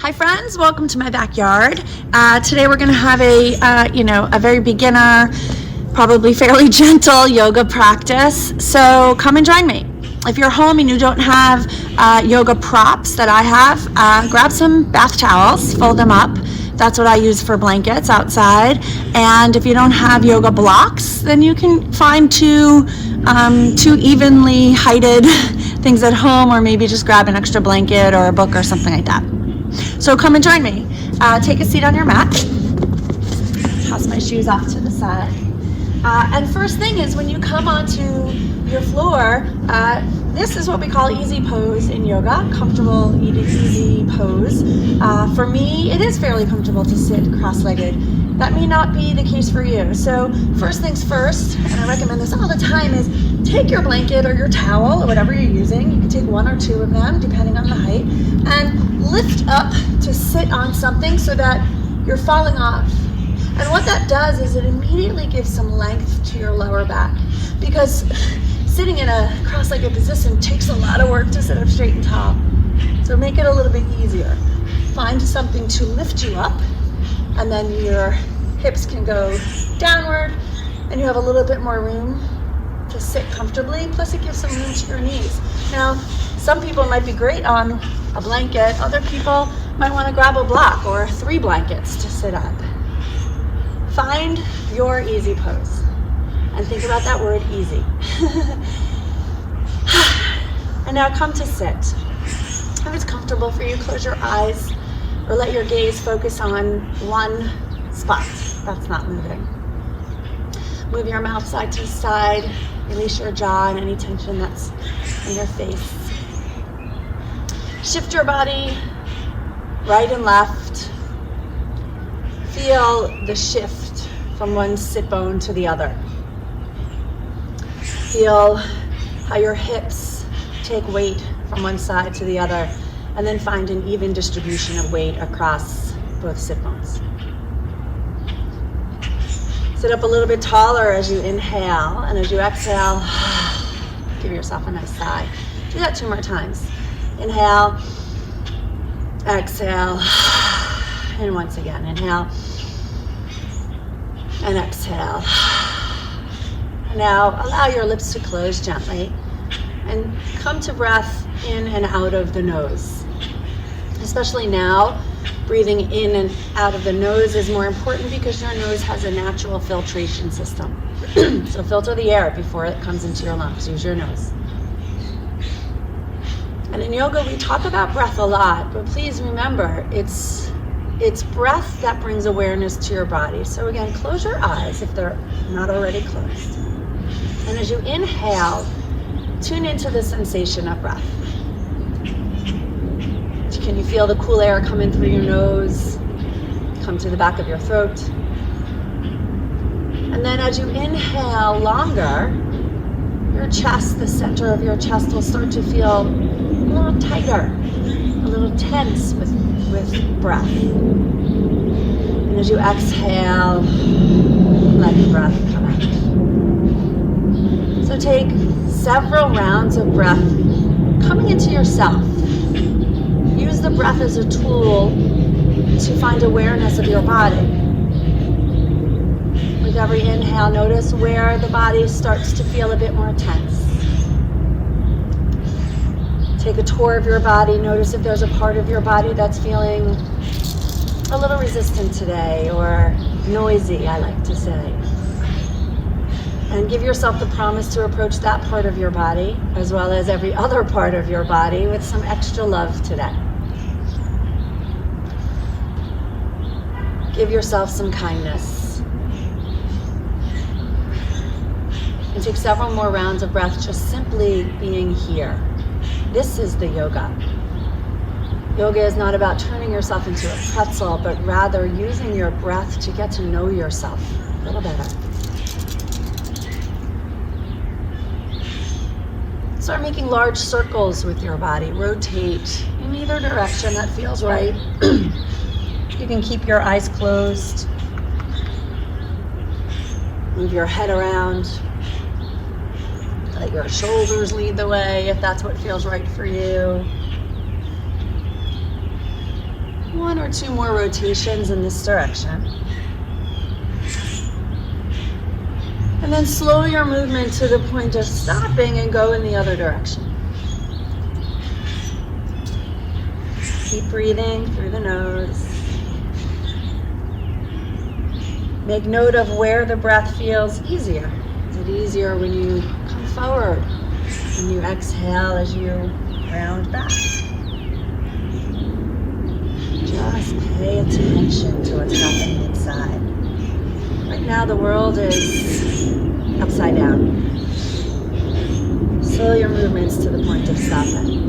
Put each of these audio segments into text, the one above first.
Hi friends, welcome to my backyard. Today we're going to have a very beginner, probably fairly gentle yoga practice. So come and join me. If you're home and you don't have yoga props that I have, grab some bath towels, fold them up. That's what I use for blankets outside. And if you don't have yoga blocks, then you can find two evenly heighted things at home, or maybe just grab an extra blanket or a book or something like that. So come and join me. Take a seat on your mat. Toss my shoes off to the side. And first thing is, when you come onto your floor, this is what we call easy pose in yoga, comfortable easy pose. For me, it is fairly comfortable to sit cross-legged. That may not be the case for you. So first things first, and I recommend this all the time, is take your blanket or your towel or whatever you're using. You can take one or two of them, depending on the height, and lift up to sit on something so that you're falling off. And what that does is it immediately gives some length to your lower back, because sitting in a cross-legged position takes a lot of work to sit up straight and tall. So make it a little bit easier. Find something to lift you up, and then your hips can go downward, and you have a little bit more room to sit comfortably. Plus it gives some room to your knees. Now, some people might be great on a blanket. Other people might want to grab a block or 3 blankets to sit up. Find your easy pose. And think about that word, easy. And now come to sit. If it's comfortable for you, close your eyes or let your gaze focus on one spot that's not moving. Move your mouth side to side. Release your jaw and any tension that's in your face. Shift your body right and left. Feel the shift from one sit bone to the other. Feel how your hips take weight from one side to the other, and then find an even distribution of weight across both sit bones. Sit up a little bit taller as you inhale, and as you exhale, give yourself a nice sigh. Do that 2 more times. Inhale, exhale, and once again, inhale and exhale. Now allow your lips to close gently and come to breath in and out of the nose. Especially now, breathing in and out of the nose is more important because your nose has a natural filtration system. So filter the air before it comes into your lungs. Use your nose. And in yoga, we talk about breath a lot, but please remember, it's breath that brings awareness to your body. So again, close your eyes if they're not already closed. And as you inhale, tune into the sensation of breath. Can you feel the cool air come in through your nose, come to the back of your throat? And then as you inhale longer, your chest, the center of your chest will start to feel a little tighter, a little tense with breath. And as you exhale, let the breath come out. So take several rounds of breath coming into yourself. Use the breath as a tool to find awareness of your body. With every inhale, notice where the body starts to feel a bit more tense. Take a tour of your body. Notice if there's a part of your body that's feeling a little resistant today, or noisy, I like to say. And give yourself the promise to approach that part of your body, as well as every other part of your body, with some extra love today. Give yourself some kindness. And take several more rounds of breath, just simply being here. This is the yoga. Yoga is not about turning yourself into a pretzel, but rather using your breath to get to know yourself a little better. Start making large circles with your body. Rotate in either direction that feels right. You can keep your eyes closed. Move your head around. Let your shoulders lead the way if that's what feels right for you. 1 or 2 more rotations in this direction. And then slow your movement to the point of stopping and go in the other direction. Keep breathing through the nose. Make note of where the breath feels easier. Is it easier when you come forward? When you exhale as you round back? Just pay attention to what's happening inside. Right now the world is upside down. Slow your movements to the point of stopping.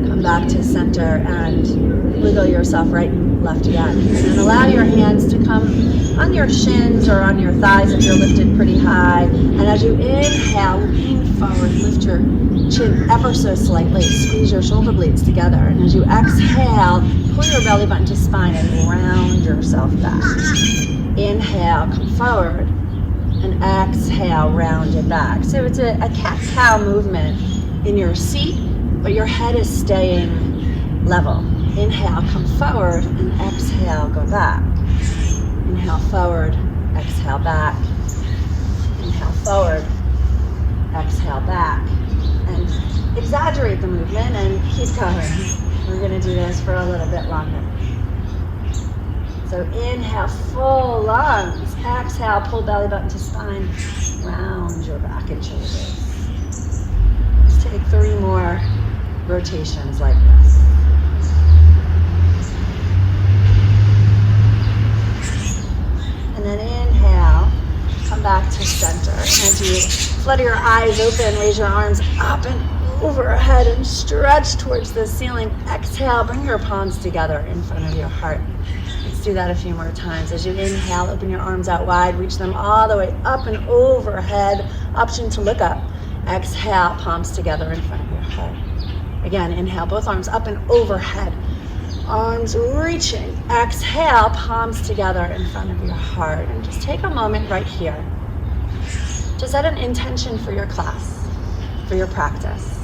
Come back to center and wiggle yourself right and left again. And allow your hands to come on your shins or on your thighs if you're lifted pretty high. And as you inhale, lean forward, lift your chin ever so slightly, squeeze your shoulder blades together. And as you exhale, pull your belly button to spine and round yourself back. Inhale, come forward, and exhale, round it back. So it's a cat-cow movement in your seat, but your head is staying level. Inhale, come forward, and exhale, go back. Inhale forward, exhale back. Inhale forward, exhale back. And exaggerate the movement and keep going. We're going to do this for a little bit longer. So inhale, full lungs. Exhale, pull belly button to spine. Round your back and shoulders. Let's take 3 more rotations like this. And then inhale, come back to center. And as you flutter your eyes open, raise your arms up and overhead and stretch towards the ceiling. Exhale, bring your palms together in front of your heart. Let's do that a few more times. As you inhale, open your arms out wide, reach them all the way up and overhead. Option to look up. Exhale, palms together in front of your heart. Again, inhale, both arms up and overhead. Arms reaching. Exhale, palms together in front of your heart. And just take a moment right here to set an intention for your class, for your practice.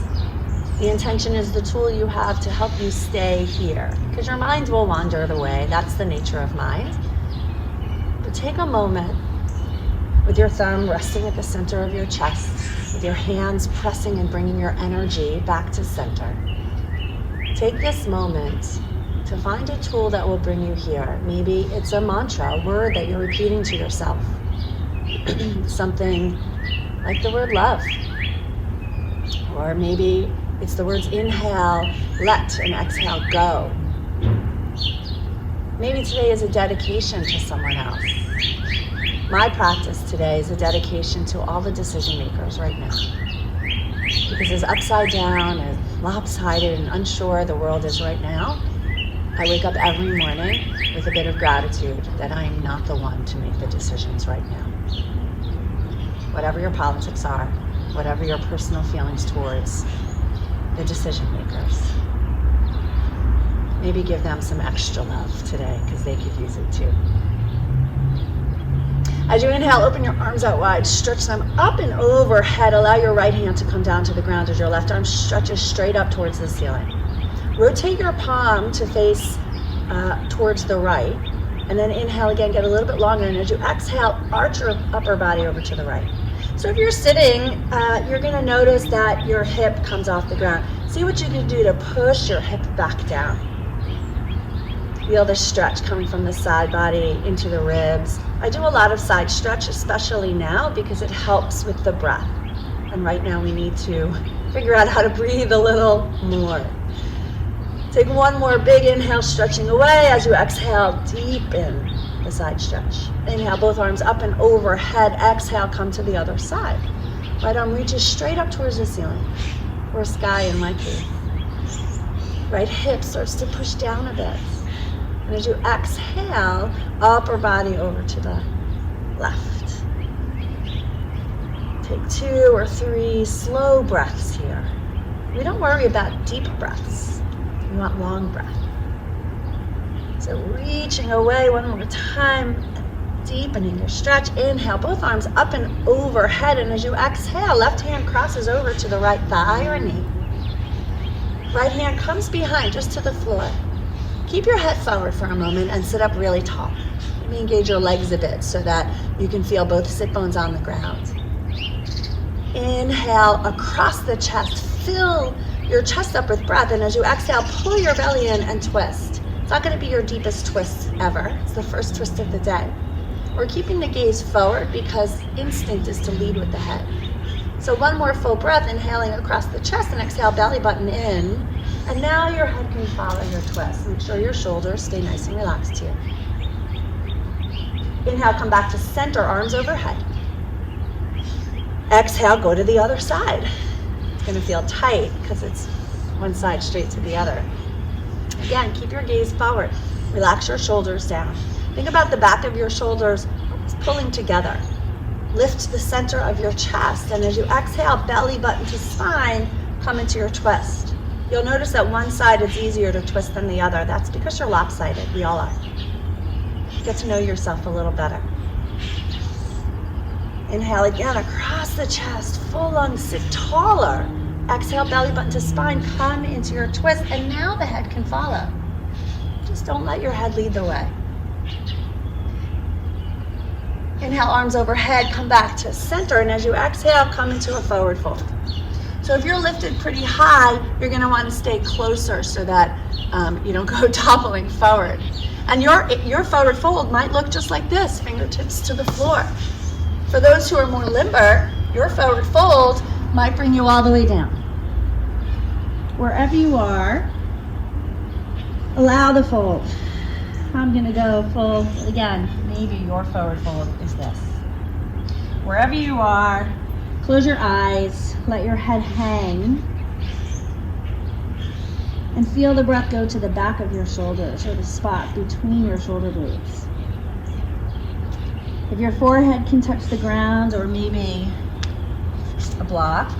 The intention is the tool you have to help you stay here, because your mind will wander the way. That's the nature of mind. But take a moment with your thumb resting at the center of your chest, with your hands pressing and bringing your energy back to center. Take this moment to find a tool that will bring you here. Maybe it's a mantra, a word that you're repeating to yourself. Something like the word love. Or maybe it's the words inhale, let, and exhale, go. Maybe today is a dedication to someone else. My practice today is a dedication to all the decision makers right now. Because as upside down and lopsided and unsure the world is right now, I wake up every morning with a bit of gratitude that I am not the one to make the decisions right now. Whatever your politics are, whatever your personal feelings towards the decision makers, maybe give them some extra love today because they could use it too. As you inhale, open your arms out wide, stretch them up and overhead. Allow your right hand to come down to the ground as your left arm stretches straight up towards the ceiling. Rotate your palm to face towards the right, and then inhale again, get a little bit longer, and as you exhale, arch your upper body over to the right. So if you're sitting, you're going to notice that your hip comes off the ground. See what you can do to push your hip back down. Feel the stretch coming from the side body into the ribs. I do a lot of side stretch, especially now, because it helps with the breath. And right now we need to figure out how to breathe a little more. Take one more big inhale, stretching away. As you exhale, deepen the side stretch. Inhale, both arms up and overhead. Exhale, come to the other side. Right arm reaches straight up towards the ceiling, or sky in my case. Right hip starts to push down a bit. And as you exhale, upper body over to the left. Take 2 or 3 slow breaths here. We don't worry about deep breaths. We want long breath. So reaching away one more time, deepening your stretch. Inhale, both arms up and overhead. And as you exhale, left hand crosses over to the right thigh or knee. Right hand comes behind, just to the floor. Keep your head forward for a moment and sit up really tall. Maybe engage your legs a bit so that you can feel both sit bones on the ground. Inhale across the chest. Fill your chest up with breath, and as you exhale, pull your belly in and twist. It's not going to be your deepest twist ever. It's the first twist of the day. We're keeping the gaze forward because instinct is to lead with the head. So one more full breath, inhaling across the chest, and exhale, belly button in. And now your head can follow your twist. Make sure your shoulders stay nice and relaxed here. Inhale, come back to center, arms overhead. Exhale, go to the other side. It's going to feel tight because it's one side straight to the other. Again, keep your gaze forward. Relax your shoulders down. Think about the back of your shoulders pulling together. Lift the center of your chest, and as you exhale, belly button to spine, come into your twist. You'll notice that one side is easier to twist than the other. That's because you're lopsided. We all are. Get to know yourself a little better. Inhale again across the chest, full lungs, sit taller. Exhale, belly button to spine, come into your twist, and now the head can follow. Just don't let your head lead the way. Inhale, arms overhead, come back to center, and as you exhale, come into a forward fold. So if you're lifted pretty high, you're going to want to stay closer so that you don't go toppling forward. And your forward fold might look just like this, fingertips to the floor. For those who are more limber, your forward fold might bring you all the way down. Wherever you are, allow the fold. I'm going to go full, again, maybe your forward fold is this. Wherever you are, close your eyes, let your head hang, and feel the breath go to the back of your shoulders, or the spot between your shoulder blades. If your forehead can touch the ground, or maybe a block,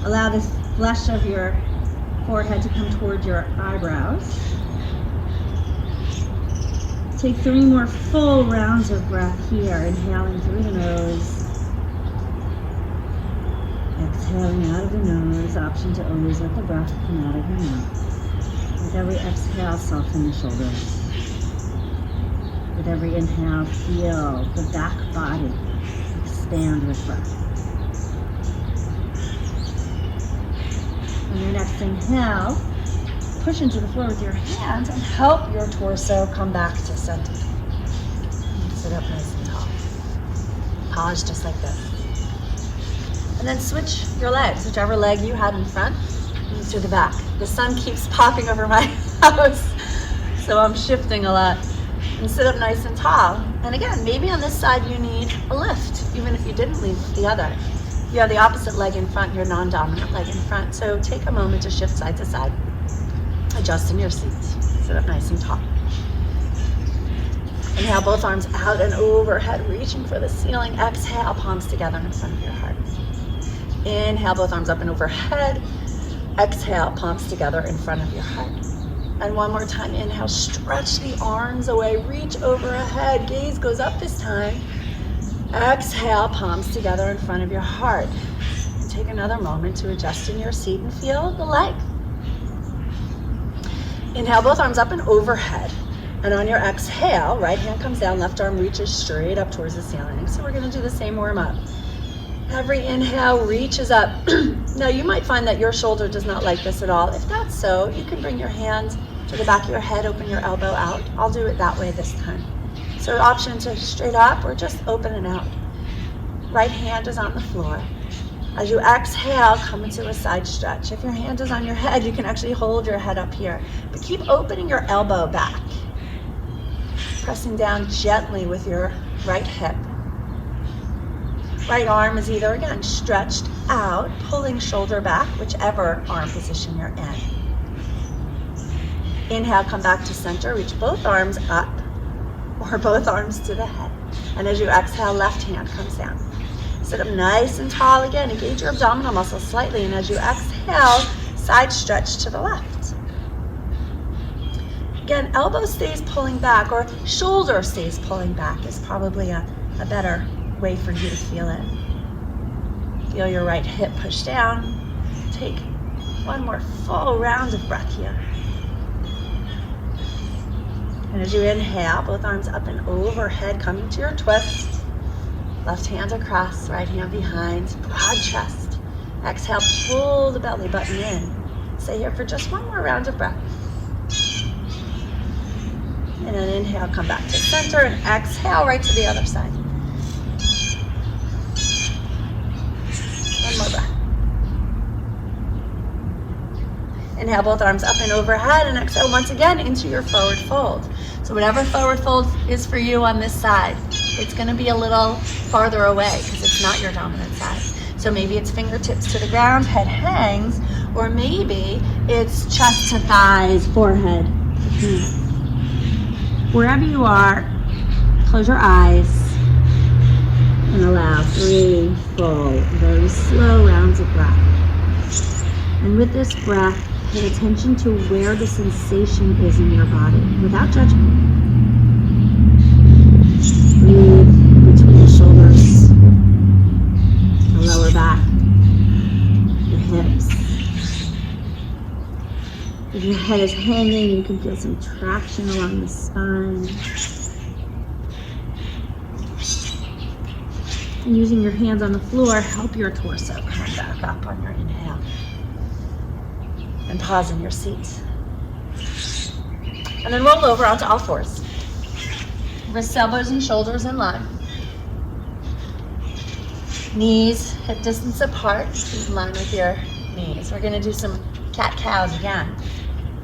allow the flesh of your forehead to come toward your eyebrows. Take 3 more full rounds of breath here, inhaling through the nose, exhaling out of the nose. Option to always let the breath come out of your mouth. With every exhale, soften the shoulders. With every inhale, feel the back body expand with breath. On your next inhale, push into the floor with your hands and help your torso come back to center. Sit up nice and tall. Pause just like this. And then switch your legs, whichever leg you had in front, move to the back. The sun keeps popping over my house, so I'm shifting a lot. And sit up nice and tall. And again, maybe on this side you need a lift, even if you didn't lift the other. You have the opposite leg in front, your non-dominant leg in front. So take a moment to shift side to side. Adjust in your seat. Sit up nice and tall. Inhale, both arms out and overhead, reaching for the ceiling. Exhale, palms together in front of your heart. Inhale, both arms up and overhead. Exhale, palms together in front of your heart. And one more time, inhale, stretch the arms away, reach overhead, gaze goes up this time. Exhale, palms together in front of your heart. And take another moment to adjust in your seat and feel the leg. Inhale, both arms up and overhead. And on your exhale, right hand comes down, left arm reaches straight up towards the ceiling. So we're gonna do the same warm up. Every inhale reaches up. Now you might find that your shoulder does not like this at all. If that's so, you can bring your hands to the back of your head, open your elbow out. I'll do it that way this time. So option to straight up or just open and out. Right hand is on the floor. As you exhale, come into a side stretch. If your hand is on your head, you can actually hold your head up here. But keep opening your elbow back. Pressing down gently with your right hip. Right arm is either, again, stretched out, pulling shoulder back, whichever arm position you're in. Inhale, come back to center, reach both arms up, or both arms to the head. And as you exhale, left hand comes down. Sit up nice and tall again, engage your abdominal muscles slightly, and as you exhale, side stretch to the left. Again, elbow stays pulling back, or shoulder stays pulling back is probably a better way for you to feel it. Feel your right hip push down. Take one more full round of breath here. And as you inhale, both arms up and overhead, coming to your twist. Left hand across, right hand behind, broad chest. Exhale, pull the belly button in. Stay here for just one more round of breath. And then inhale, come back to center, and exhale right to the other side. One more breath. Inhale, both arms up and overhead, and exhale once again into your forward fold. So whatever forward fold is for you on this side, it's going to be a little farther away because it's not your dominant side. So maybe it's fingertips to the ground, head hangs, or maybe it's chest to thighs, forehead. Wherever you are, close your eyes and allow 3 full, very slow rounds of breath. And with this breath, pay attention to where the sensation is in your body without judgment. Breathe between the shoulders, the lower back, your hips. If your head is hanging, you can feel some traction along the spine. And using your hands on the floor, help your torso come back up on your inhale. And pause in your seat. And then roll over onto all fours. Wrists, elbows, and shoulders in line. Knees hip distance apart, in line with your knees. We're going to do some cat-cows again.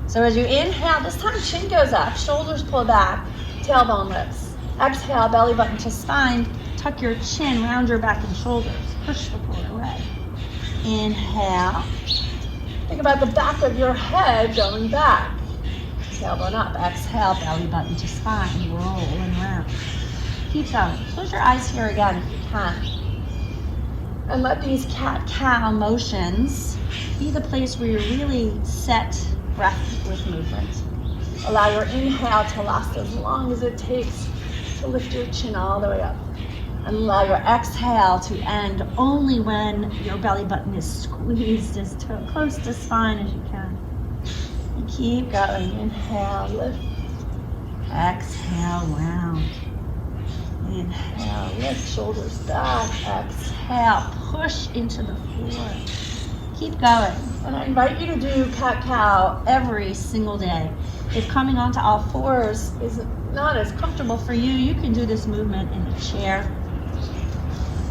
So as you inhale, this time chin goes up, shoulders pull back, tailbone lifts. Exhale, belly button to spine, tuck your chin, round your back and shoulders. Push the floor away. Inhale. Think about the back of your head going back. Tailbone up. Exhale, belly button to spine. Roll and round. Keep going. Close your eyes here again if you can. And let these cat-cow motions be the place where you really set breath with movement. Allow your inhale to last as long as it takes to lift your chin all the way up. And allow your exhale to end only when your belly button is squeezed as close to spine as you can. And keep going. Inhale, lift. Exhale, round. Inhale, lift, shoulders back. Exhale, push into the floor. Keep going. And I invite you to do cat-cow every single day. If coming onto all fours is not as comfortable for you, you can do this movement in a chair.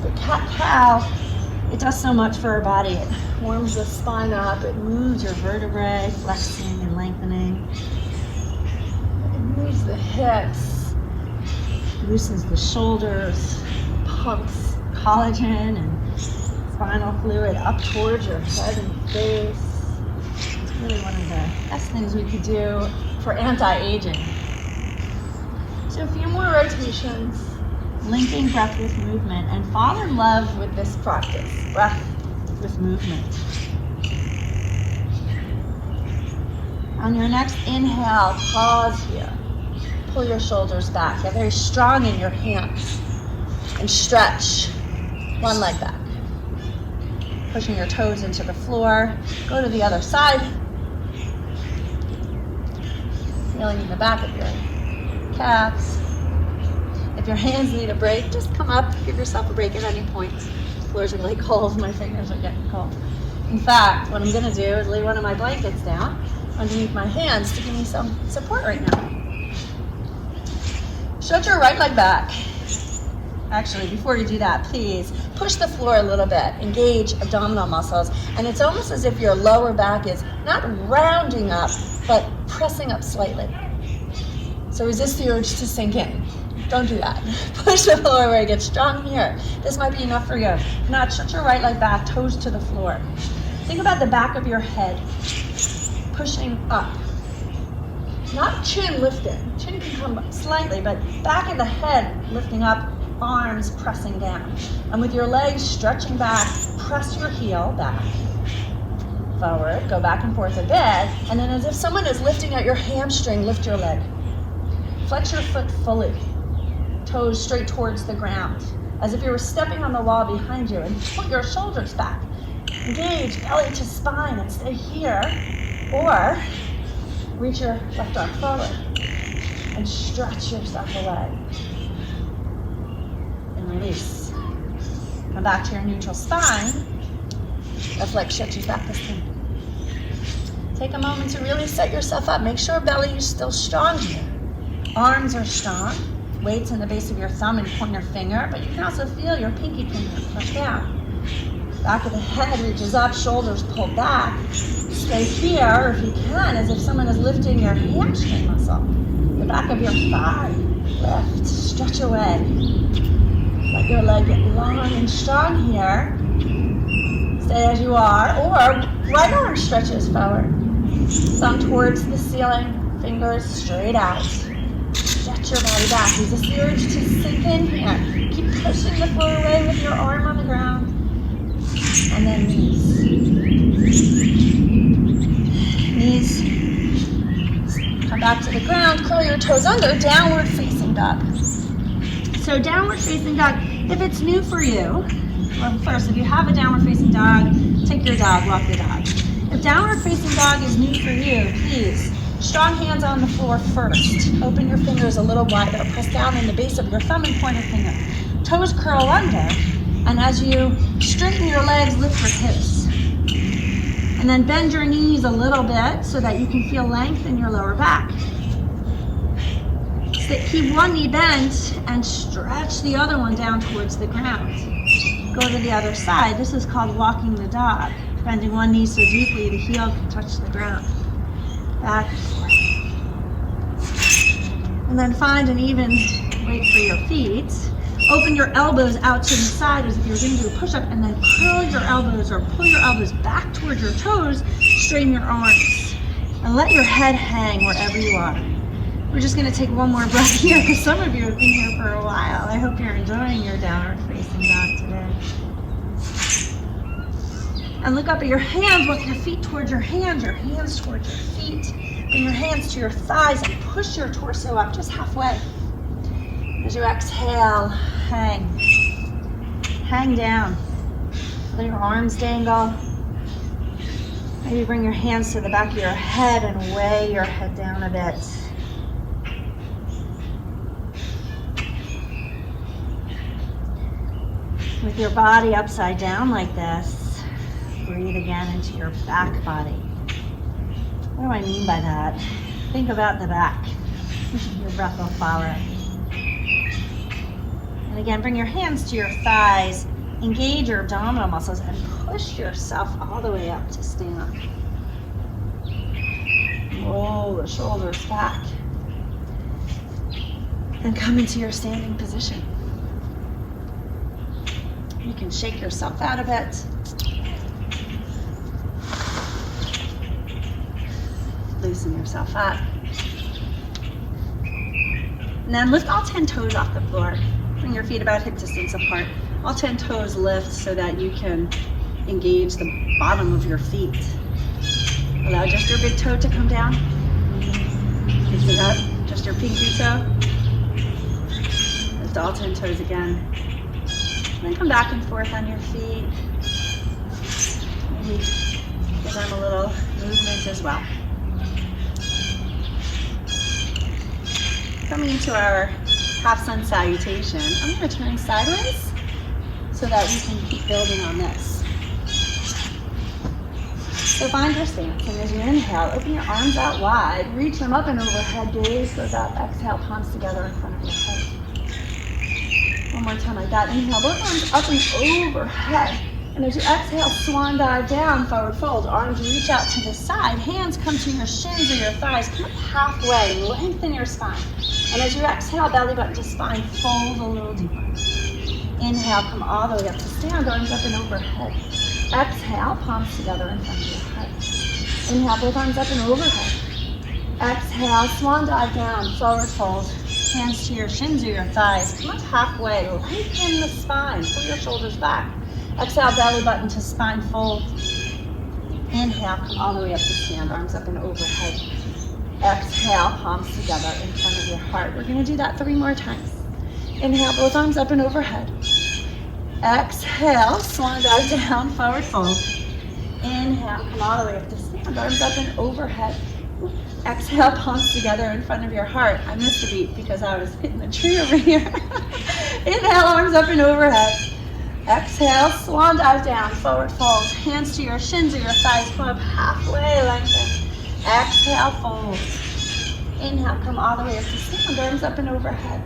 But cat-cow, it does so much for our body. It warms the spine up, it moves your vertebrae, flexing and lengthening. It moves the hips, loosens the shoulders, pumps collagen and spinal fluid up towards your head and face. It's really one of the best things we could do for anti-aging. So a few more rotations, linking breath with movement, and fall in love with this practice, breath with movement. On your next inhale, pause here. Pull your shoulders back. Get very strong in your hands and stretch one leg back. Pushing your toes into the floor. Go to the other side. Feeling in the back of your calves. If your hands need a break, just come up, give yourself a break at any point. The floors are really cold, my fingers are getting cold. In fact, what I'm gonna do is lay one of my blankets down underneath my hands to give me some support right now. Shut your right leg back. Actually, before you do that, please push the floor a little bit, engage abdominal muscles, and it's almost as if your lower back is not rounding up, but pressing up slightly. So resist the urge to sink in. Don't do that. Push the floor where it gets strong here. This might be enough for you. If not, shut your right leg back, toes to the floor. Think about the back of your head pushing up. Not chin lifting. Chin can come up slightly, but back of the head lifting up, arms pressing down. And with your legs stretching back, press your heel back. Forward, go back and forth a bit, and then as if someone is lifting at your hamstring, lift your leg. Flex your foot fully. Toes straight towards the ground, as if you were stepping on the wall behind you, and put your shoulders back. Engage belly to spine and stay here. Or reach your left arm forward and stretch yourself away. And release. Come back to your neutral spine. That's like stretches back this time. Take a moment to really set yourself up. Make sure belly is still strong here. Arms are strong. Weights in the base of your thumb and pointer finger, but you can also feel your pinky finger push down. Back of the head reaches up, shoulders pull back. Stay here, if you can, as if someone is lifting your hamstring muscle. The back of your thigh, lift, stretch away. Let your leg get long and strong here. Stay as you are, or right arm stretches forward. Thumb towards the ceiling, fingers straight out. Stretch your body back. Use this urge to sink in here. Keep pushing the floor away with your arm on the ground. And then knees. Knees. Come back to the ground. Curl your toes under. Downward facing dog. So downward facing dog, if it's new for you, well, first, if you have a downward facing dog, take your dog, walk the dog. If downward facing dog is new for you, please, strong hands on the floor first. Open your fingers a little wider. Press down in the base of your thumb and pointer finger. Toes curl under. And as you straighten your legs, lift your hips. And then bend your knees a little bit so that you can feel length in your lower back. Keep one knee bent and stretch the other one down towards the ground. Go to the other side. This is called walking the dog. Bending one knee so deeply the heel can touch the ground. Back and forth. And then find an even weight for your feet. Open your elbows out to the side as if you're going to do a push-up, and then curl your elbows or pull your elbows back towards your toes. Straighten your arms. And let your head hang wherever you are. We're just going to take one more breath here because some of you have been here for a while. I hope you're enjoying your downward facing dog today. And look up at your hands, walk your feet towards your hands towards your feet. Bring your hands to your thighs and push your torso up just halfway. As you exhale, hang. Hang down. Let your arms dangle. Maybe bring your hands to the back of your head and weigh your head down a bit. With your body upside down like this, breathe again into your back body. What do I mean by that? Think about the back. Your breath will follow. And again, bring your hands to your thighs, engage your abdominal muscles, and push yourself all the way up to stand. Roll the shoulders back. And come into your standing position. You can shake yourself out a bit. Loosen yourself up. And then lift all 10 toes off the floor. Bring your feet about hip distance apart. All 10 toes lift so that you can engage the bottom of your feet. Allow just your big toe to come down. Lift it up, just your pinky toe. Lift all 10 toes again. And then come back and forth on your feet. Maybe give them a little movement as well. Coming into our half sun salutation, I'm going to turn sideways so that we can keep building on this. So find your stance, and as you inhale, open your arms out wide, reach them up and overhead, gaze goes up, exhale, palms together in front of your head. One more time like that. Inhale, both arms up and overhead. And as you exhale, swan dive down, forward fold. Arms reach out to the side. Hands come to your shins or your thighs. Come up halfway. Lengthen your spine. And as you exhale, belly button to spine, fold a little deeper. Inhale, come all the way up to stand. Arms up and overhead. Exhale, palms together in front of your head. Inhale, both arms up and overhead. Exhale, swan dive down, forward fold. Hands to your shins or your thighs. Come up halfway. Lengthen the spine. Pull your shoulders back. Exhale, belly button to spine fold. Inhale, come all the way up to stand. Arms up and overhead. Exhale, palms together in front of your heart. We're going to do that 3 more times. Inhale, both arms up and overhead. Exhale, swan dive down, forward fold. Inhale, come all the way up to stand, arms up and overhead. Exhale, palms together in front of your heart. I missed a beat because I was hitting the tree over here. Inhale, arms up and overhead. Exhale, swan dive down, forward fold. Hands to your shins or your thighs, come up halfway, lengthen. Exhale, fold. Inhale, come all the way up to stand, arms up and overhead.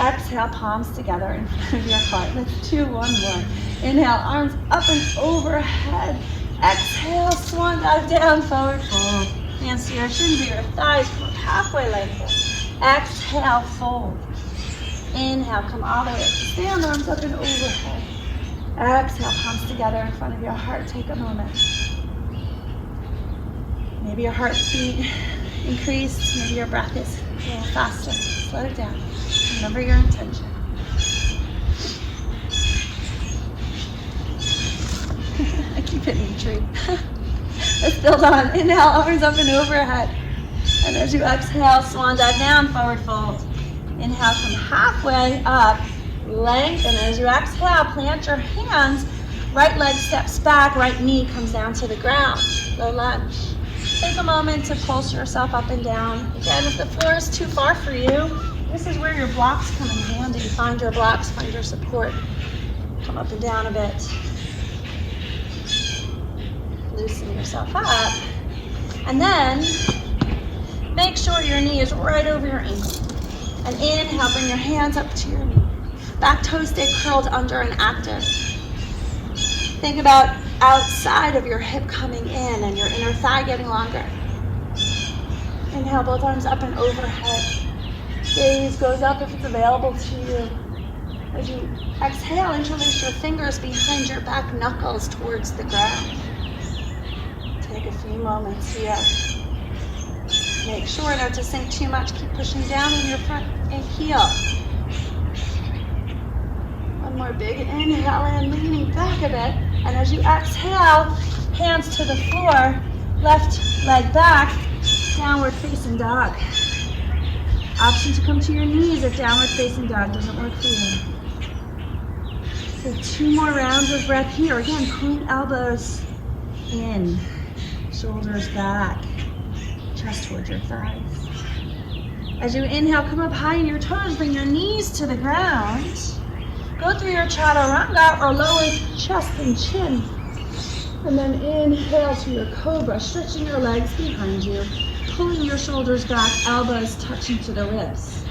Exhale, palms together in front of your heart. Let's do one more. Inhale, arms up and overhead. Exhale, swan dive down, forward fold. Hands to your shins or your thighs, come up halfway, lengthen. Exhale, fold. Inhale, come all the way up to stand, arms up and overhead. Exhale, palms together in front of your heart. Take a moment. Maybe your heartbeat increased, maybe your breath is a little faster. Slow it down. Remember your intention. I keep hitting the tree. Let's build on. Inhale, arms up and overhead. And as you exhale, swan dive down, forward fold. Inhale, come halfway up. Lengthen. As you exhale, plant your hands. Right leg steps back, right knee comes down to the ground. Low lunge. Take a moment to pulse yourself up and down. Again, if the floor is too far for you, this is where your blocks come in handy. Find your blocks, find your support. Come up and down a bit. Loosen yourself up. And then, make sure your knee is right over your ankle. And inhale, bring your hands up to your knee. Back toes stay curled under and active. Think about outside of your hip coming in and your inner thigh getting longer. Inhale, both arms up and overhead. Gaze goes up if it's available to you. As you exhale, interlace your fingers behind your back knuckles towards the ground. Take a few moments here. Make sure not to sink too much. Keep pushing down on your front heel. One more big inhale in, leaning back a bit. And as you exhale, hands to the floor, left leg back, downward facing dog. Option to come to your knees if downward facing dog doesn't work for you. So 2 more rounds of breath here. Again, point elbows in, shoulders back, chest towards your thighs. As you inhale, come up high in your toes, bring your knees to the ground. Go through your Chaturanga or lower chest and chin. And then inhale to your cobra, stretching your legs behind you, pulling your shoulders back, elbows touching to the ribs.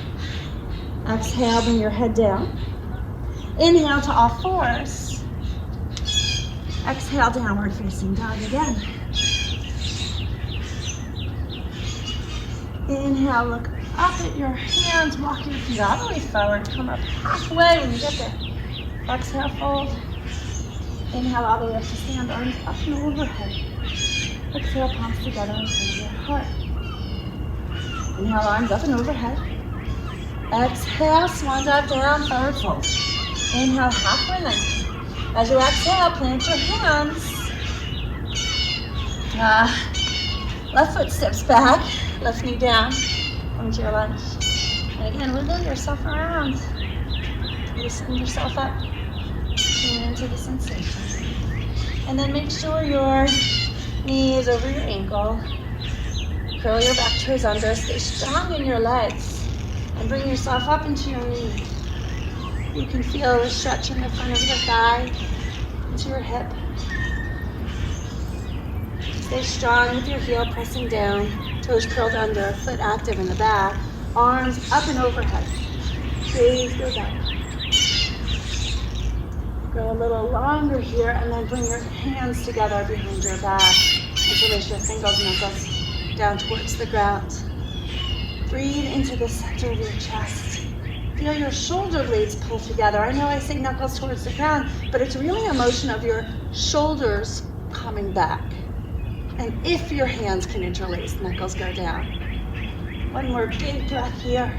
Exhale, bring your head down. Inhale to all fours. Exhale, downward facing dog again. Inhale, look up at your hands, walk your feet all the way forward, come up halfway when you get there. Exhale, fold. Inhale all the way up to stand, arms up and overhead. Exhale, palms together in front of your heart. Inhale, arms up and overhead. Exhale, swan dive down, forward fold. Inhale, halfway length. As you exhale, plant your hands. Left foot steps back, left knee down. Come to your lunge. And again, wiggle yourself around. Loosen yourself up. Tune into the sensation. And then make sure your knee is over your ankle. Curl your back toes under. Stay strong in your legs. And bring yourself up into your knee. You can feel the stretch in the front of your thigh, into your hip. Stay strong with your heel pressing down. Toes curled under, foot active in the back. Arms up and overhead. Gaze goes up. Go a little longer here and then bring your hands together behind your back. Interlace your fingers, knuckles down towards the ground. Breathe into the center of your chest. Feel your shoulder blades pull together. I know I say knuckles towards the ground, but it's really a motion of your shoulders coming back. And if your hands can interlace, knuckles go down. One more big breath here.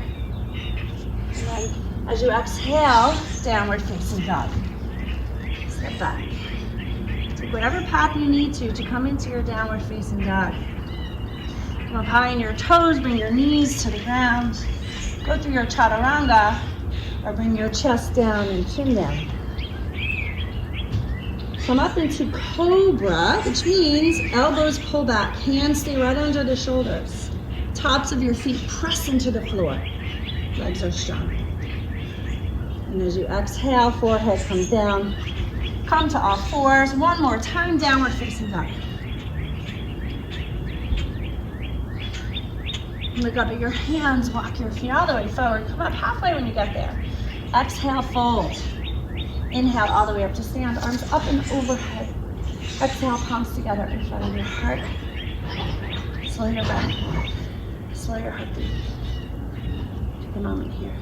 And then as you exhale, downward facing dog. Step back. Take whatever path you need to come into your downward facing dog. Come up high in your toes, bring your knees to the ground. Go through your Chaturanga or bring your chest down and chin down. Come up into cobra, which means elbows pull back, hands stay right under the shoulders. Tops of your feet press into the floor. Legs are strong. And as you exhale, forehead comes down. Come to all fours. One more time, downward facing dog. Look up at your hands, walk your feet all the way forward. Come up halfway when you get there. Exhale, fold. Inhale all the way up to stand, arms up and overhead. Exhale, palms together in front of your heart. Slow your breath. Slow your heartbeat. Take a moment here.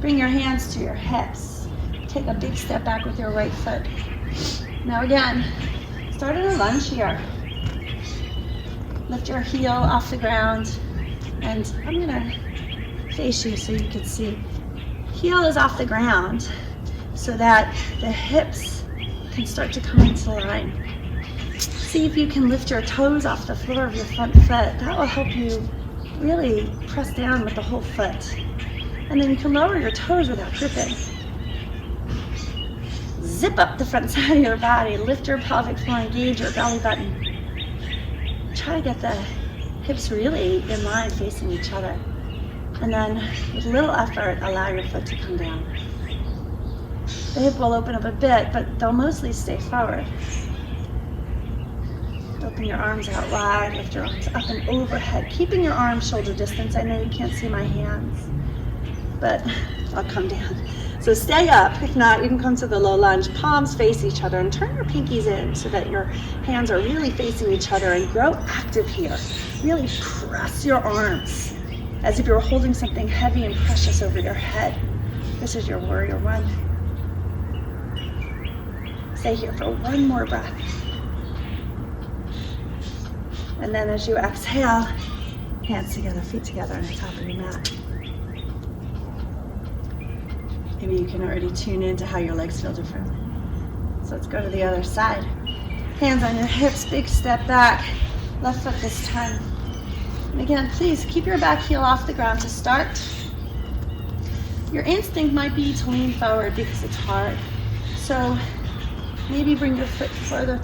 Bring your hands to your hips. Take a big step back with your right foot. Now again, start in a lunge here. Lift your heel off the ground, and I'm gonna face you so you can see. Heel is off the ground so that the hips can start to come into line. See if you can lift your toes off the floor of your front foot. That will help you really press down with the whole foot. And then you can lower your toes without gripping. Zip up the front side of your body. Lift your pelvic floor, engage your belly button. Try to get the hips really in line facing each other. And then with little effort, allow your foot to come down. The hip will open up a bit, but they'll mostly stay forward. Open your arms out wide, lift your arms up and overhead, keeping your arms shoulder distance. I know you can't see my hands, but I'll come down. So stay up. If not, you can come to the low lunge. Palms face each other and turn your pinkies in so that your hands are really facing each other, and grow active here. Really press your arms as if you're holding something heavy and precious over your head. This is your warrior one. Stay here for one more breath. And then as you exhale, hands together, feet together on the top of your mat. Maybe you can already tune into how your legs feel different. So let's go to the other side. Hands on your hips, big step back. Left foot this time. And again, please keep your back heel off the ground to start. Your instinct might be to lean forward because it's hard. So maybe bring your foot further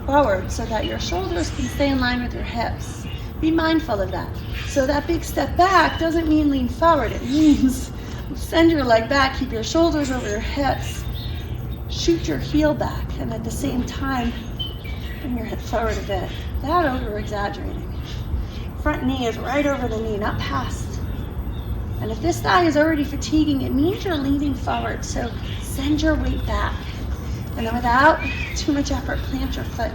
forward so that your shoulders can stay in line with your hips. Be mindful of that. So that big step back doesn't mean lean forward. It means send your leg back, keep your shoulders over your hips, shoot your heel back, and at the same time, bring your hip forward a bit. Without over-exaggerating. Front knee is right over the knee, not past. And if this thigh is already fatiguing, it means you're leaning forward. So send your weight back. And then without too much effort, plant your foot.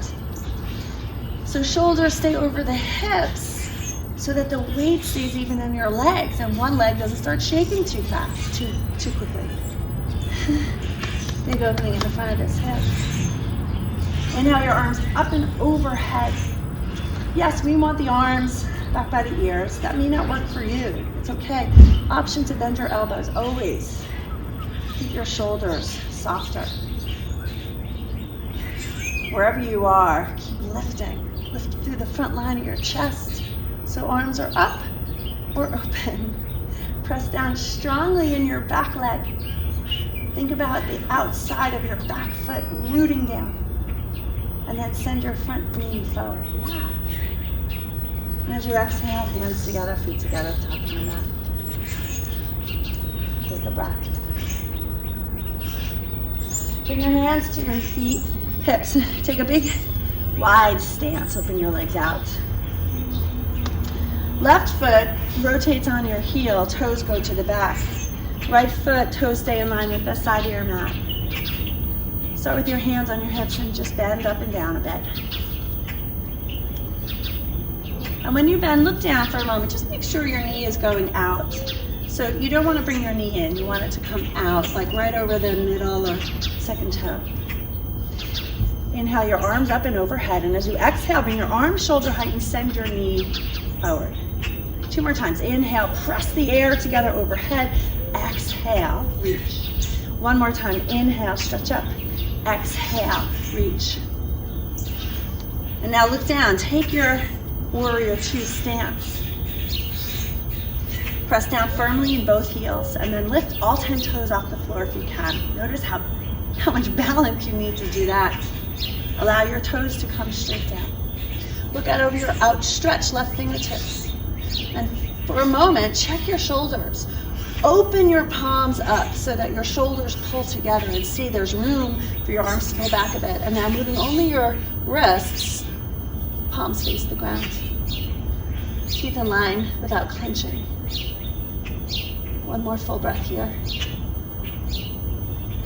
So shoulders stay over the hips so that the weight stays even in your legs and one leg doesn't start shaking too fast, too quickly. Big opening in the front of this hip. Inhale your arms up and overhead. Yes, we want the arms back by the ears. That may not work for you. It's okay. Option to bend your elbows, always. Keep your shoulders softer. Wherever you are, keep lifting. Lift through the front line of your chest. So arms are up or open. Press down strongly in your back leg. Think about the outside of your back foot rooting down. And then send your front knee forward. Yeah. And as you exhale, hands together, feet together, top of your mat. Take a breath. Bring your hands to your feet, hips. Take a big, wide stance. Open your legs out. Left foot rotates on your heel. Toes go to the back. Right foot, toes stay in line with the side of your mat. Start with your hands on your hips and just bend up and down a bit. And when you bend, look down for a moment. Just make sure your knee is going out. So you don't want to bring your knee in. You want it to come out, like right over the middle or second toe. Inhale your arms up and overhead. And as you exhale, bring your arms shoulder height and send your knee forward. 2 more times. Inhale, press the air together overhead. Exhale, reach. 1 more time. Inhale, stretch up. Exhale, reach. And now look down. Take your warrior 2 stance. Press down firmly in both heels and then lift all 10 toes off the floor if you can. Notice how how much balance you need to do that. Allow your toes to come straight down. Look out over your outstretched left fingertips. And for a moment, check your shoulders. Open your palms up so that your shoulders pull together, and see there's room for your arms to pull back a bit. And now moving only your wrists, palms face the ground. Teeth in line without clenching. One more full breath here.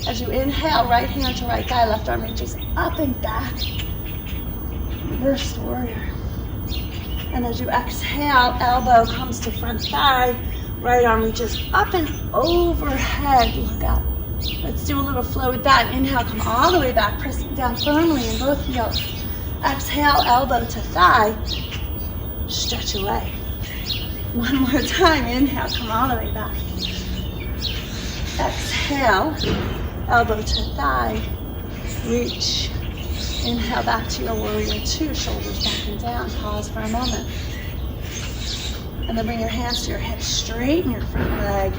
As you inhale, right hand to right thigh, left arm reaches up and back. Reversed warrior. And as you exhale, elbow comes to front thigh, right arm reaches up and overhead. Look up. Let's do a little flow with that. Inhale, come all the way back, pressing down firmly in both heels. Exhale, elbow to thigh. Stretch away. One more time. Inhale, come all the way back. Exhale, elbow to thigh. Reach. Inhale back to your warrior two, shoulders back and down. Pause for a moment. And then bring your hands to your hips. Straighten your front leg.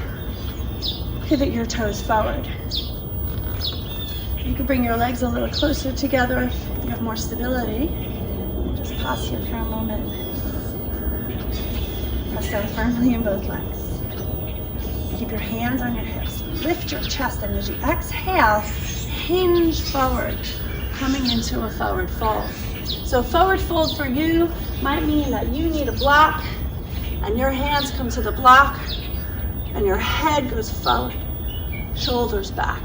Pivot your toes forward. You can bring your legs a little closer together if you have more stability. Just pause here for a moment. Press down firmly in both legs. Keep your hands on your hips. Lift your chest, and as you exhale, hinge forward, coming into a forward fold. So forward fold for you might mean that you need a block, and your hands come to the block, and your head goes forward, shoulders back.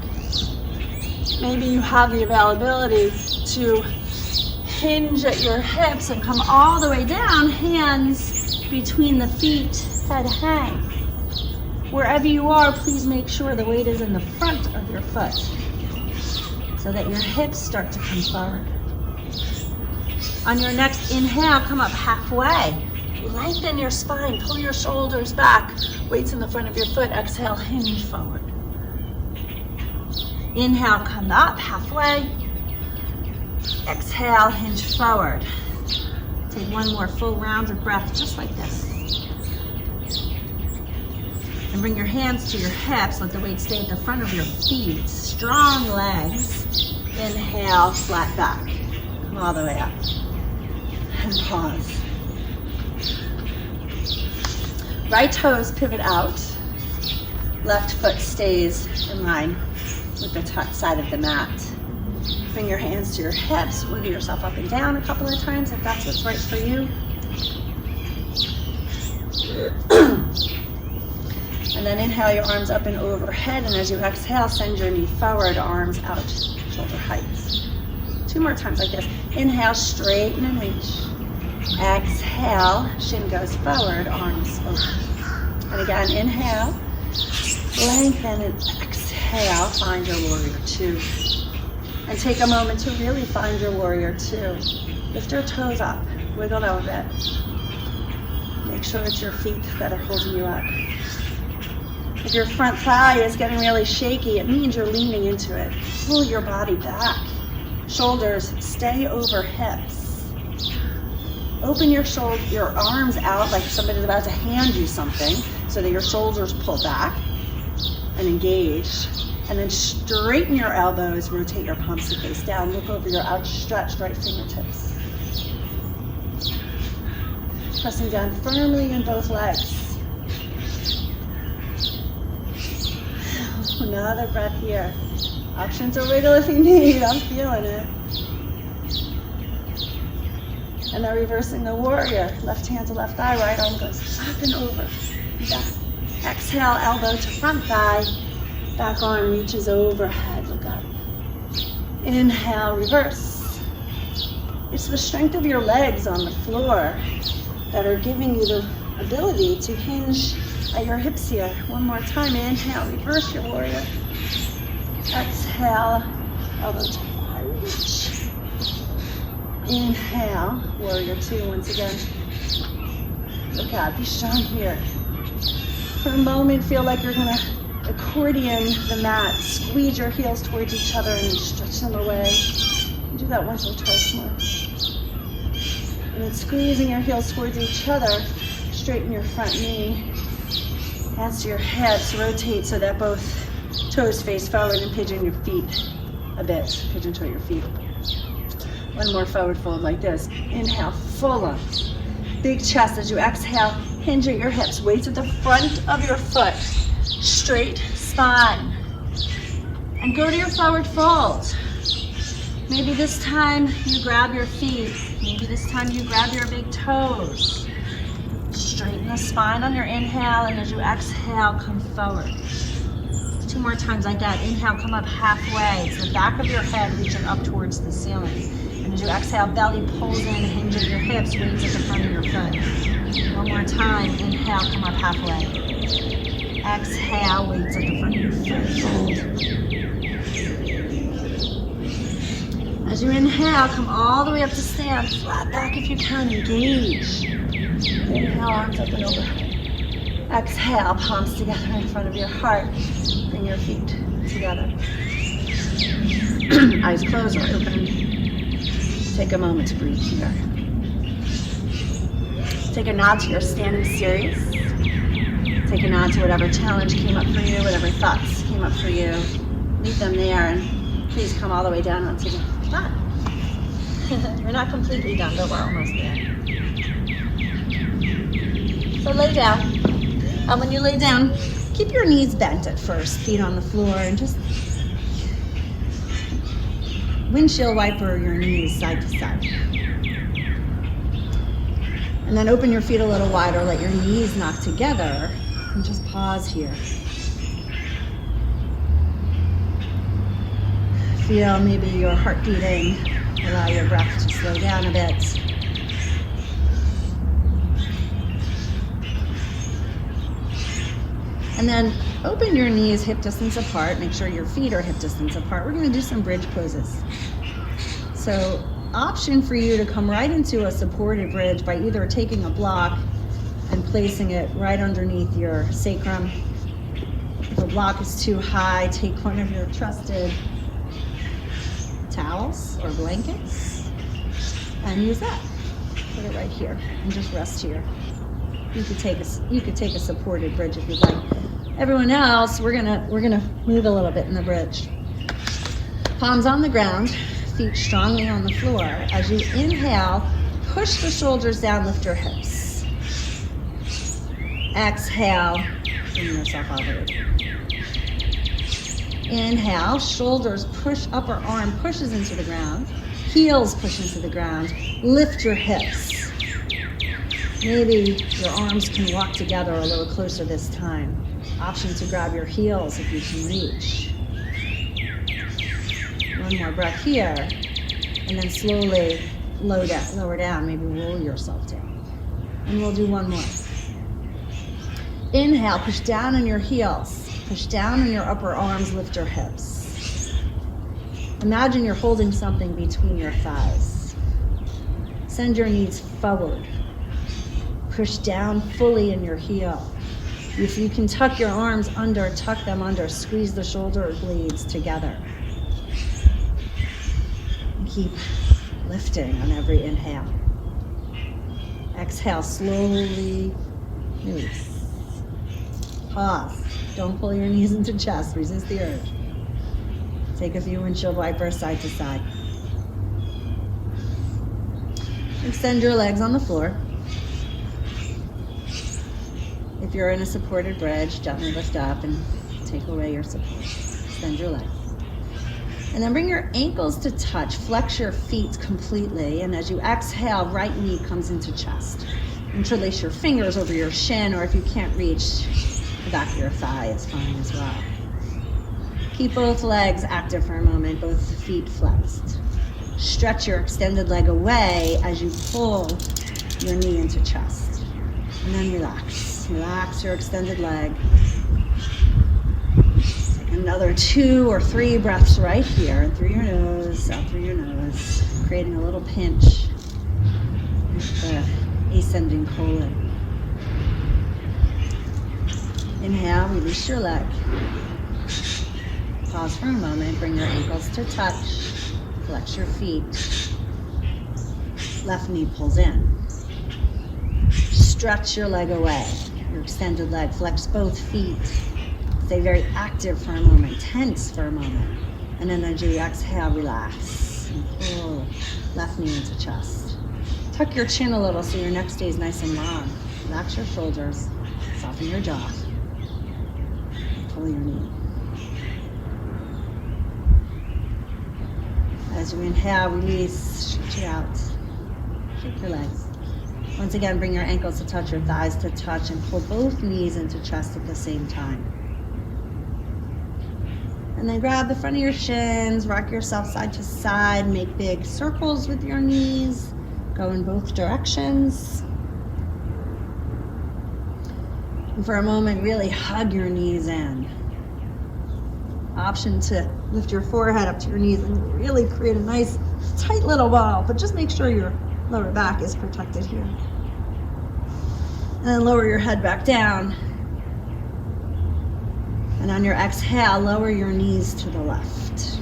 Maybe you have the availability to hinge at your hips and come all the way down, hands between the feet, head hang. Wherever you are, please make sure the weight is in the front of your foot so that your hips start to come forward. On your next inhale, come up halfway. Lengthen your spine, pull your shoulders back. Weights in the front of your foot. Exhale, hinge forward. Inhale, come up halfway. Exhale, hinge forward. Take one more full round of breath just like this. And bring your hands to your hips. Let the weight stay at the front of your feet. Strong legs. Inhale, flat back. Come all the way up. And pause. Right toes pivot out. Left foot stays in line with the side of the mat. Bring your hands to your hips. Wiggle yourself up and down a couple of times if that's what's right for you. And then inhale your arms up and overhead, and as you exhale, send your knee forward, arms out, shoulder height. Two more times like this. Inhale, straighten and reach. Exhale, shin goes forward, arms over. And again, inhale, lengthen, and exhale, find your warrior two. And take a moment to really find your warrior two. Lift your toes up, wiggle them a bit. Make sure it's your feet that are holding you up. If your front thigh is getting really shaky, it means you're leaning into it. Pull your body back. Shoulders stay over hips. Open your arms out like somebody's about to hand you something so that your shoulders pull back and engage. And then straighten your elbows, rotate your palms to face down. Look over your outstretched right fingertips. Pressing down firmly in both legs. Another breath here. Option to wiggle if you need. I'm feeling it. And then reversing the warrior. Left hand to left thigh, right arm goes up and over. Back. Exhale, elbow to front thigh. Back arm reaches overhead. Look up. Inhale, reverse. It's the strength of your legs on the floor that are giving you the ability to hinge at your hips here. One more time. Inhale, reverse your warrior. Exhale, elbow to thigh, reach. Inhale, warrior two once again. Look out, be strong here. For a moment, feel like you're gonna accordion the mat. Squeeze your heels towards each other and then stretch them away. Do that once or twice more. And then squeezing your heels towards each other, straighten your front knee. Hands to your hips, rotate so that both toes face forward and pigeon your feet. a bit. Pigeon toe your feet. One more forward fold like this. Inhale, full lunge. Big chest as you exhale. Hinge at your hips. Weights at the front of your foot. Straight spine. And go to your forward fold. Maybe this time you grab your feet. Maybe this time you grab your big toes. Straighten the spine on your inhale, and as you exhale, come forward. 2 more times like that. Inhale, come up halfway. It's the back of your head reaching up towards the ceiling. And as you exhale, belly pulls in, hinge at your hips, weights at the front of your foot. 1 more time. Inhale, come up halfway. Exhale, weights at the front of your foot. Fold. As you inhale, come all the way up to stand. Flat back if you can. Engage. Inhale, arms up and over. Exhale, palms together in front of your heart. Bring your feet together. Eyes closed or open. Take a moment to breathe here. Take a nod to your standing series. Take a nod to whatever challenge came up for you, whatever thoughts came up for you. Leave them there, and please come all the way down onto the mat. You're not completely done, but we're almost there. So lay down. And when you lay down, keep your knees bent at first, feet on the floor, and just windshield wiper your knees side to side. And then open your feet a little wider, let your knees knock together, and just pause here. Feel maybe your heart beating, allow your breath to slow down a bit. And then open your knees hip distance apart. Make sure your feet are hip distance apart. We're going to do some bridge poses. So option for you to come right into a supported bridge by either taking a block and placing it right underneath your sacrum. If the block is too high, take one of your trusted towels or blankets and use that. Put it right here and just rest here. You could take a supported bridge if you'd like. Everyone else, we're gonna move a little bit in the bridge. Palms on the ground, feet strongly on the floor. As you inhale, push the shoulders down, lift your hips. Exhale, bring yourself all the way down. Inhale, shoulders push, upper arm pushes into the ground, heels push into the ground, lift your hips. Maybe your arms can walk together a little closer this time. Option to grab your heels if you can reach. One more breath here, and then slowly lower down, maybe roll yourself down. And we'll do one more. Inhale, push down on your heels. Push down on your upper arms, lift your hips. Imagine you're holding something between your thighs. Send your knees forward. Push down fully in your heel. If you can tuck your arms under, tuck them under. Squeeze the shoulder blades together. And keep lifting on every inhale. Exhale, slowly release. Pause. Don't pull your knees into chest. Resist the urge. Take a few windshield wipers side to side. Extend your legs on the floor. If you're in a supported bridge, gently lift up and take away your support. Extend your legs. And then bring your ankles to touch. Flex your feet completely. And as you exhale, right knee comes into chest. Interlace your fingers over your shin, or if you can't reach, the back of your thigh is fine as well. Keep both legs active for a moment, both feet flexed. Stretch your extended leg away as you pull your knee into chest. And then relax. Relax your extended leg. Take another 2 or 3 breaths right here. In through your nose, out through your nose. Creating a little pinch with the ascending colon. Inhale, release your leg. Pause for a moment. Bring your ankles to touch. Flex your feet. Left knee pulls in. Stretch your leg away. Your extended leg. Flex both feet. Stay very active for a moment. Tense for a moment. And then as you exhale, relax. And pull left knee into chest. Tuck your chin a little so your neck stays nice and long. Relax your shoulders. Soften your jaw. Pull your knee. As you inhale, release, stretch it out. Shake your legs. Once again, bring your ankles to touch, your thighs to touch, and pull both knees into chest at the same time. And then grab the front of your shins, rock yourself side to side, make big circles with your knees, go in both directions. And for a moment, really hug your knees in. Option to lift your forehead up to your knees and really create a nice tight little ball, but just make sure your lower back is protected here. And then lower your head back down. And on your exhale, lower your knees to the left.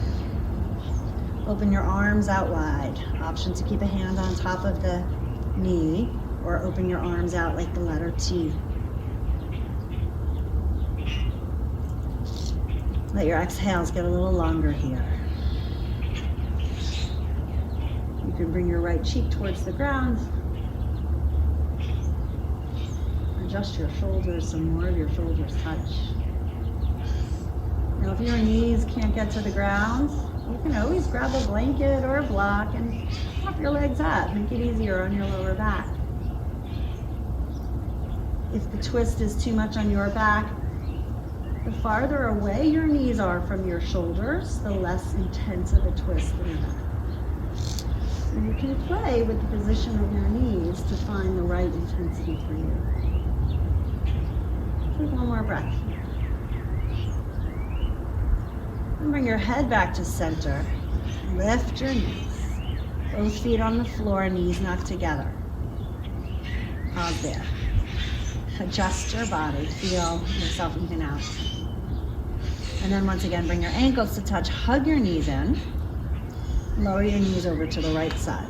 Open your arms out wide. Option to keep a hand on top of the knee or open your arms out like the letter T. Let your exhales get a little longer here. You can bring your right cheek towards the ground. Adjust your shoulders so more of your shoulders touch. Now if your knees can't get to the ground, you can always grab a blanket or a block and prop your legs up. Make it easier on your lower back. If the twist is too much on your back, the farther away your knees are from your shoulders, the less intense of a twist in the back. So you can play with the position of your knees to find the right intensity for you. Take one more breath. And bring your head back to center. Lift your knees. Both feet on the floor, knees knocked together. Pause there. Adjust your body. Feel yourself even out. And then once again, bring your ankles to touch. Hug your knees in. Lower your knees over to the right side.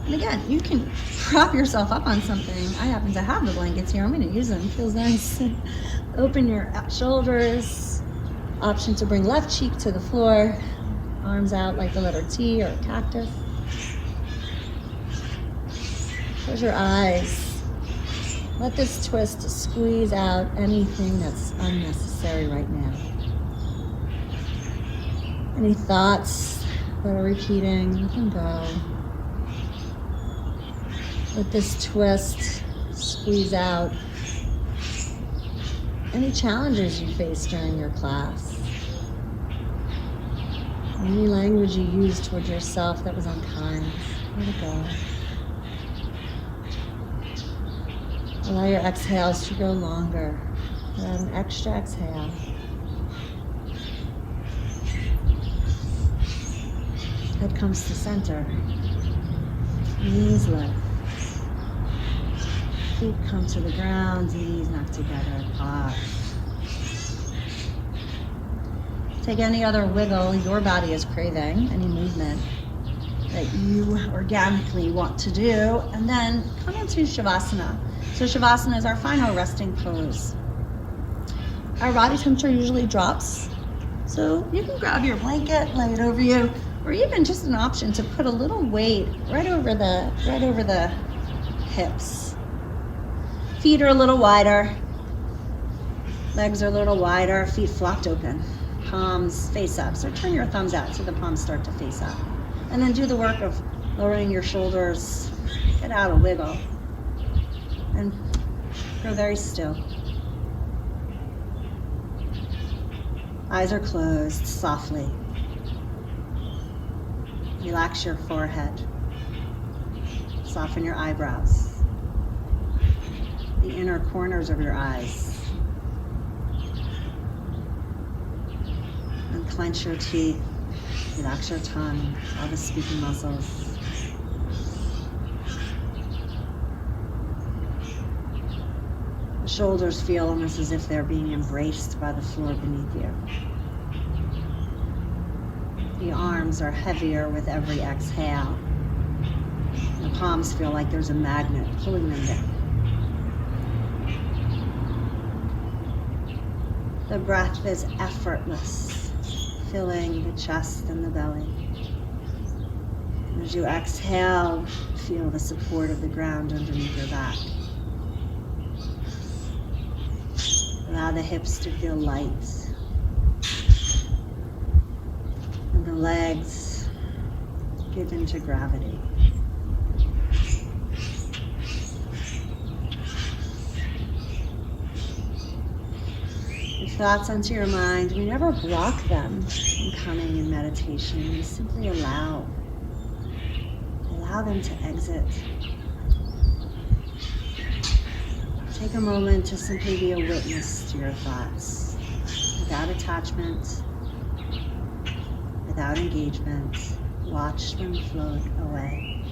And again, you can prop yourself up on something. I happen to have the blankets here. I'm going to use them. It feels nice. Open your shoulders. Option to bring left cheek to the floor. Arms out like the letter T or a cactus. Close your eyes. Let this twist squeeze out anything that's unnecessary right now. Any thoughts that are repeating, let them go. Let this twist squeeze out any challenges you face during your class. Any language you used towards yourself that was unkind, let it go. Allow your exhales to go longer. Add an extra exhale. Head comes to center. Knees lift. Feet come to the ground, knees knock together. Pause. Take any other wiggle your body is craving, any movement that you organically want to do, and then come into Shavasana. So Shavasana is our final resting pose. Our body temperature usually drops, so you can grab your blanket, lay it over you, or even just an option to put a little weight right over the hips. Feet are a little wider, legs are a little wider, feet flopped open, palms face up. So turn your thumbs out so the palms start to face up. And then do the work of lowering your shoulders, get out a wiggle. And go very still. Eyes are closed softly. Relax your forehead. Soften your eyebrows. The inner corners of your eyes. Unclench your teeth. Relax your tongue, all the speaking muscles. Shoulders feel almost as if they're being embraced by the floor beneath you. The arms are heavier with every exhale. The palms feel like there's a magnet pulling them down. The breath is effortless. filling the chest and the belly. As you exhale, feel the support of the ground underneath your back. Allow the hips to feel light. And the legs give into gravity. If thoughts enter your mind, we never block them from coming in meditation. We simply allow them to exit. Take a moment to simply be a witness to your thoughts, without attachment, without engagement. Watch them float away.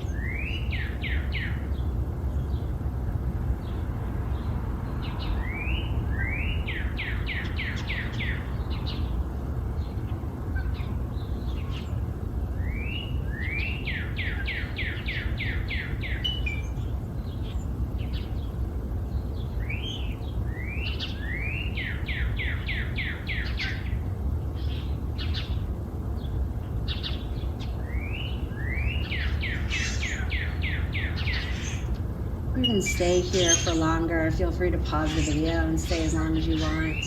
You can stay here for longer. Feel free to pause the video and stay as long as you want.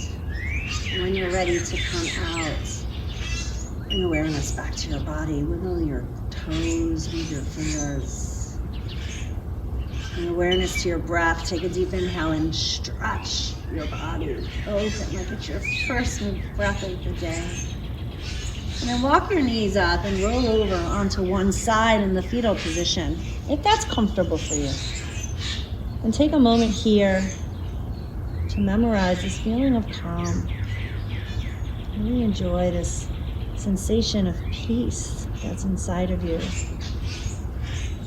And when you're ready to come out, bring awareness back to your body. Wiggle your toes with your fingers. Bring awareness to your breath. Take a deep inhale and stretch your body open like it's your first breath of the day. And then walk your knees up and roll over onto one side in the fetal position, if that's comfortable for you. And take a moment here to memorize this feeling of calm. Really enjoy this sensation of peace that's inside of you.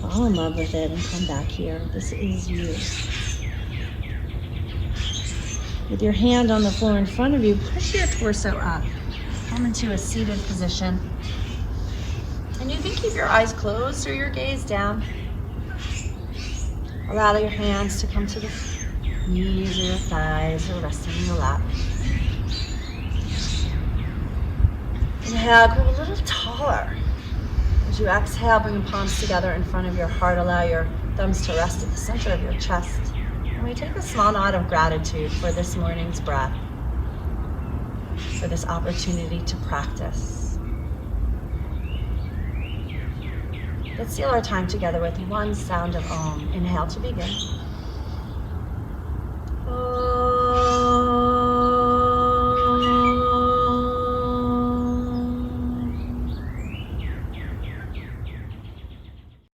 Fall in love with it and come back here. This is you. With your hand on the floor in front of you, push your torso up. Come into a seated position. And you can keep your eyes closed or your gaze down. Allow your hands to come to the knees or your thighs or resting in your lap. Inhale, grow a little taller. As you exhale, bring the palms together in front of your heart. Allow your thumbs to rest at the center of your chest. And we take a small nod of gratitude for this morning's breath, for this opportunity to practice. Let's seal our time together with one sound of Om. Inhale to begin.